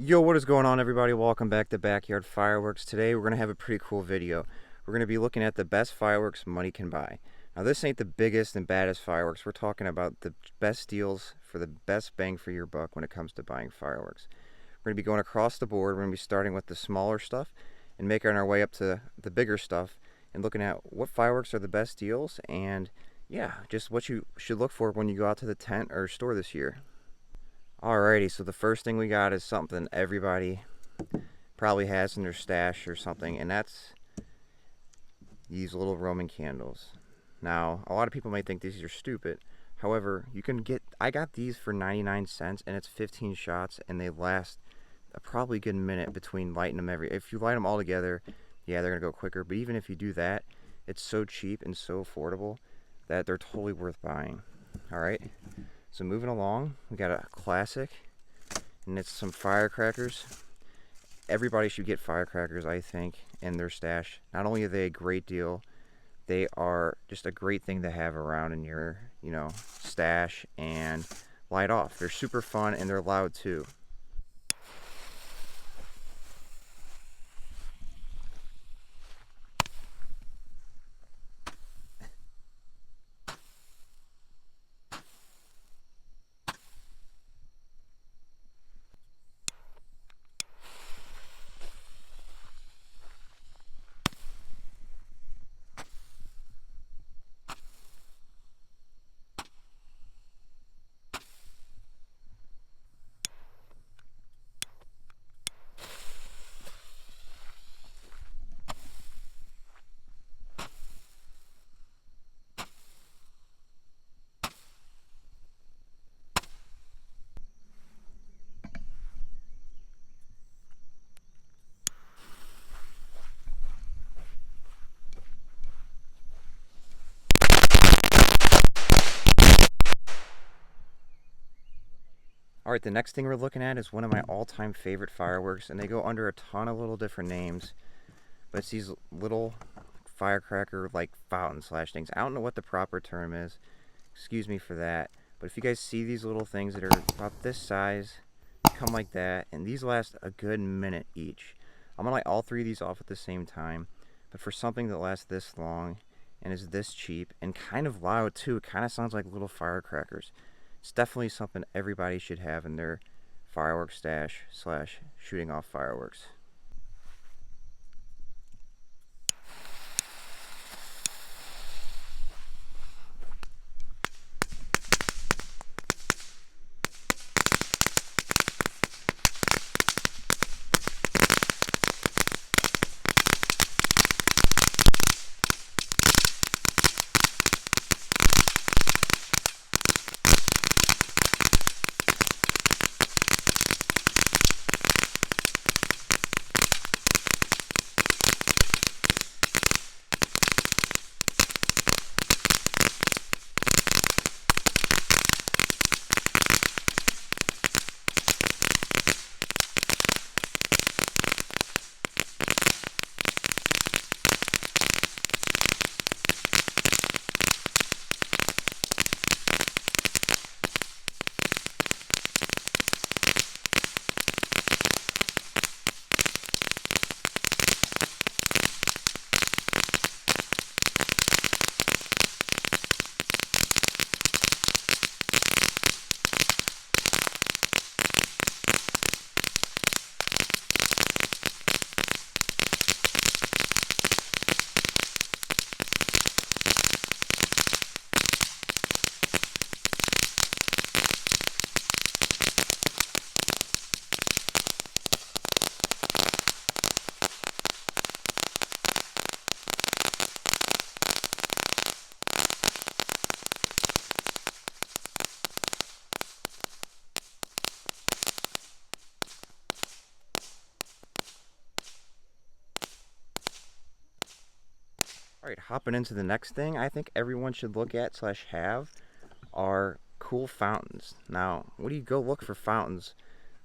Yo, what is going on, everybody? Welcome back to Backyard Fireworks. Today we're going to have a pretty cool video. We're going to be looking at the best fireworks money can buy. Now, this ain't the biggest and baddest fireworks. We're talking about the best deals for the best bang for your buck when it comes to buying fireworks. We're going to be going across the board. We're going to be starting with the smaller stuff and making our way up to the bigger stuff and looking at what fireworks are the best deals and, yeah, just what you should look for when you go out to the tent or store this year. Alrighty, so the first thing we got is something everybody probably has in their stash or something, and that's these little Roman candles. Now, a lot of people may think these are stupid. However, I got these for 99 cents, and it's 15 shots, and they last a probably good minute between lighting them if you light them all together, yeah, they're going to go quicker. But even if you do that, it's so cheap and so affordable that they're totally worth buying. Alright? So moving along, we got a classic, and it's some firecrackers. Everybody should get firecrackers, I think, in their stash. Not only are they a great deal, they are just a great thing to have around in your, stash and light off. They're super fun and they're loud too. Alright, the next thing we're looking at is one of my all-time favorite fireworks, and they go under a ton of little different names, but it's these little firecracker like fountain slash things. I don't know what the proper term is, excuse me for that, but if you guys see these little things that are about this size, come like that, and these last a good minute each. I'm gonna light all three of these off at the same time, but for something that lasts this long and is this cheap and kind of loud too, it kind of sounds like little firecrackers. It's definitely something everybody should have in their fireworks stash slash shooting off fireworks. Alright, hopping into the next thing I think everyone should look at slash have are cool fountains. Now, when you go look for fountains,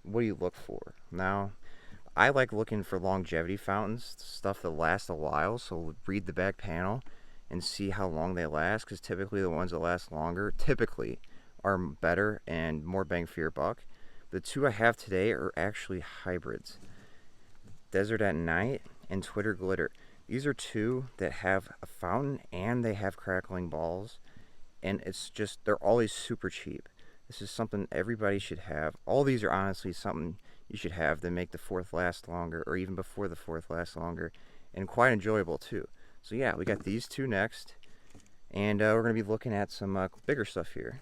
what do you look for? Now, I like looking for longevity fountains, stuff that lasts a while, so read the back panel and see how long they last, because typically the ones that last longer typically are better and more bang for your buck. The two I have today are actually hybrids. Desert at Night and Twitter Glitter. These are two that have a fountain and they have crackling balls, and it's just, they're always super cheap. This is something everybody should have. All these are honestly something you should have to make the 4th last longer, or even before the 4th last longer, and quite enjoyable too. So yeah, we got these two next, and we're going to be looking at some bigger stuff here.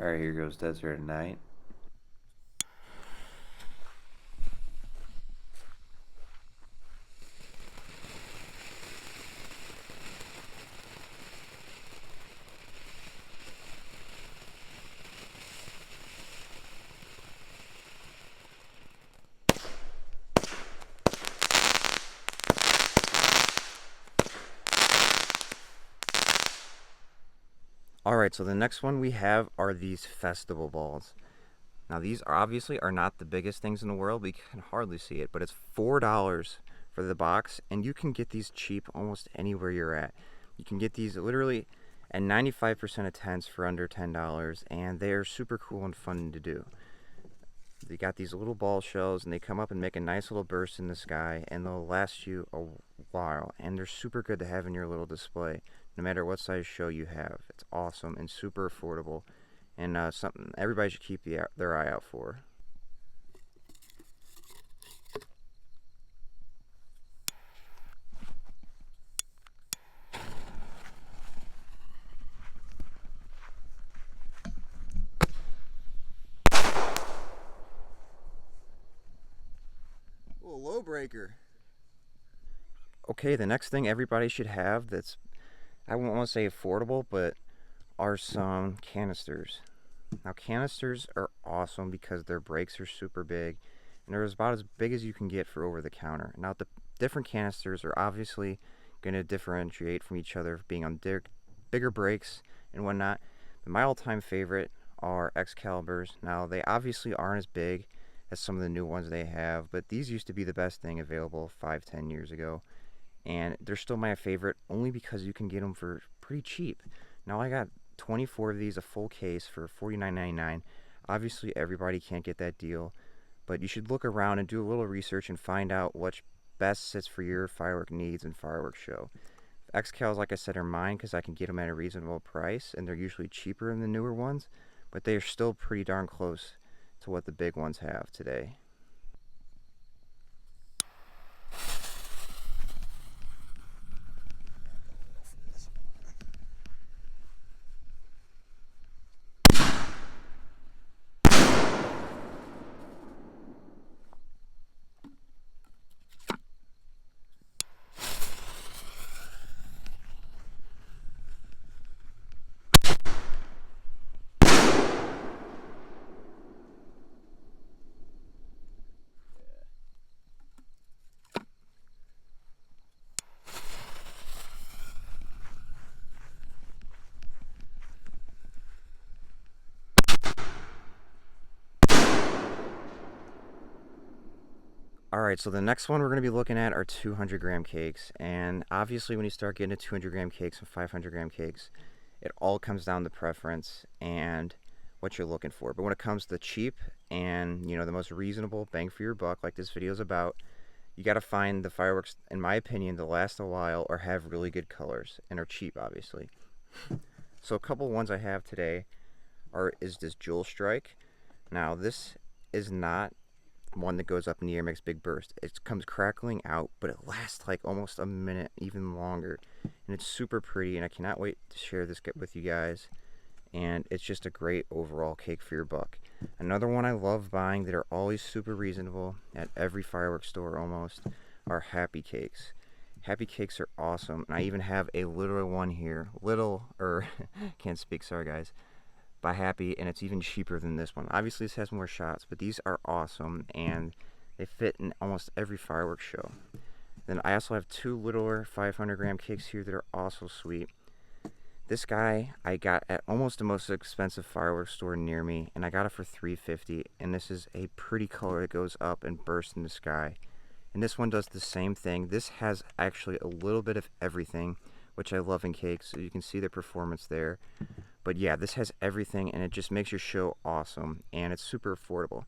Alright, here goes Desert at Night. Alright, so the next one we have are these festival balls. Now these are obviously are not the biggest things in the world. We can hardly see it, but it's $4 for the box, and you can get these cheap almost anywhere you're at. You can get these literally at 95% of tents for under $10, and they are super cool and fun to do. They got these little ball shells, and they come up and make a nice little burst in the sky, and they'll last you a while, and they're super good to have in your little display no matter what size show you have. It's awesome and super affordable, and something everybody should keep their eye out for. Oh, low breaker. Okay, the next thing everybody should have that's, I won't want to say affordable, but are some canisters. Now canisters are awesome because their brakes are super big, and they're about as big as you can get for over the counter. Now the different canisters are obviously going to differentiate from each other, being on bigger brakes and whatnot. But my all-time favorite are Excaliburs. Now they obviously aren't as big as some of the new ones they have, but these used to be the best thing available 5-10 years ago, and they're still my favorite only because you can get them for pretty cheap. Now I got 24 of these, a full case, for $49.99. Obviously everybody can't get that deal, but you should look around and do a little research and find out which best sits for your firework needs and fireworks show. Excals, like I said, are mine because I can get them at a reasonable price, and they're usually cheaper than the newer ones, but they are still pretty darn close to what the big ones have today. Alright, so the next one we're going to be looking at are 200-gram cakes, and obviously when you start getting to 200-gram cakes and 500-gram cakes, it all comes down to preference and what you're looking for. But when it comes to cheap and, you know, the most reasonable bang for your buck, like this video is about, you got to find the fireworks, in my opinion, to last a while or have really good colors and are cheap, obviously. So a couple ones I have today is this Jewel Strike. Now this is not one that goes up in the air, makes big bursts. It comes crackling out, but it lasts like almost a minute, even longer, and it's super pretty, and I cannot wait to share this with you guys. And it's just a great overall cake for your buck. Another one I love buying that are always super reasonable at every fireworks store almost are Happy Cakes. Happy Cakes are awesome, and I even have a literal one here, can't speak, sorry guys, by Happy, and it's even cheaper than this one. Obviously this has more shots, but these are awesome, and they fit in almost every fireworks show. Then I also have two littler 500 gram cakes here that are also sweet. This guy I got at almost the most expensive fireworks store near me, and I got it for $3.50. And this is a pretty color that goes up and bursts in the sky. And this one does the same thing. This has actually a little bit of everything, which I love in cakes, so you can see the performance there. But yeah, this has everything, and it just makes your show awesome, and it's super affordable.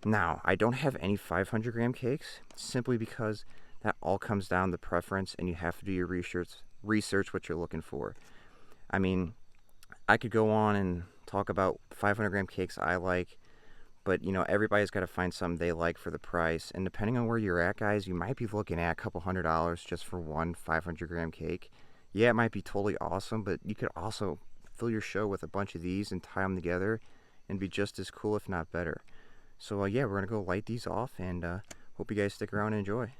Now, I don't have any 500 gram cakes, simply because that all comes down to preference, and you have to do your research what you're looking for. I mean, I could go on and talk about 500 gram cakes I like, but you know, everybody's got to find something they like for the price. And depending on where you're at, guys, you might be looking at a couple $100s just for one 500 gram cake. Yeah, it might be totally awesome, but you could also fill your show with a bunch of these and tie them together and be just as cool, if not better. So yeah, we're gonna go light these off, and hope you guys stick around and enjoy.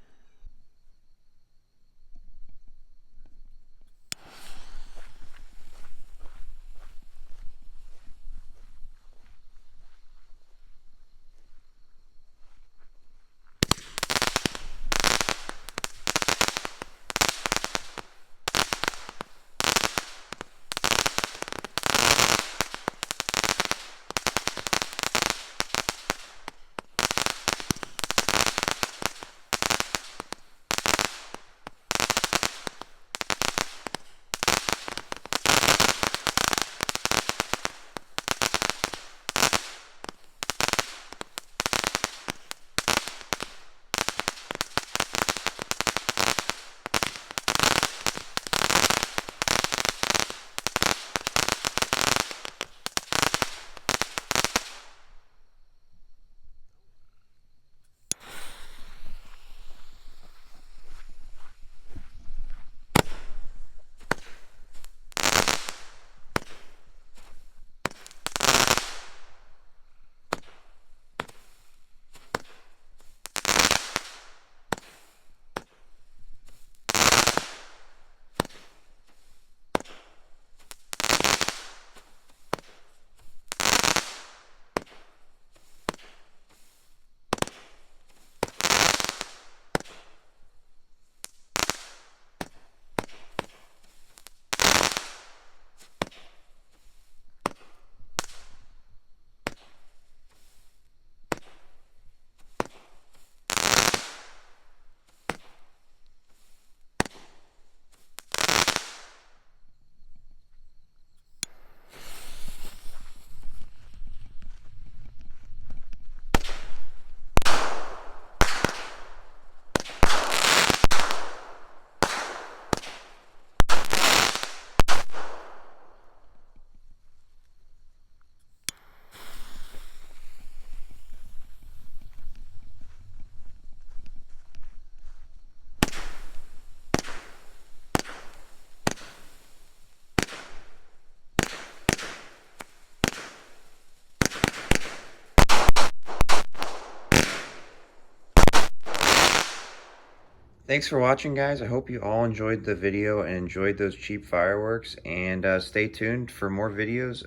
Thanks for watching, guys. I hope you all enjoyed the video and enjoyed those cheap fireworks. And stay tuned for more videos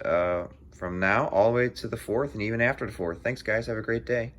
from now all the way to the 4th and even after the 4th. Thanks, guys. Have a great day.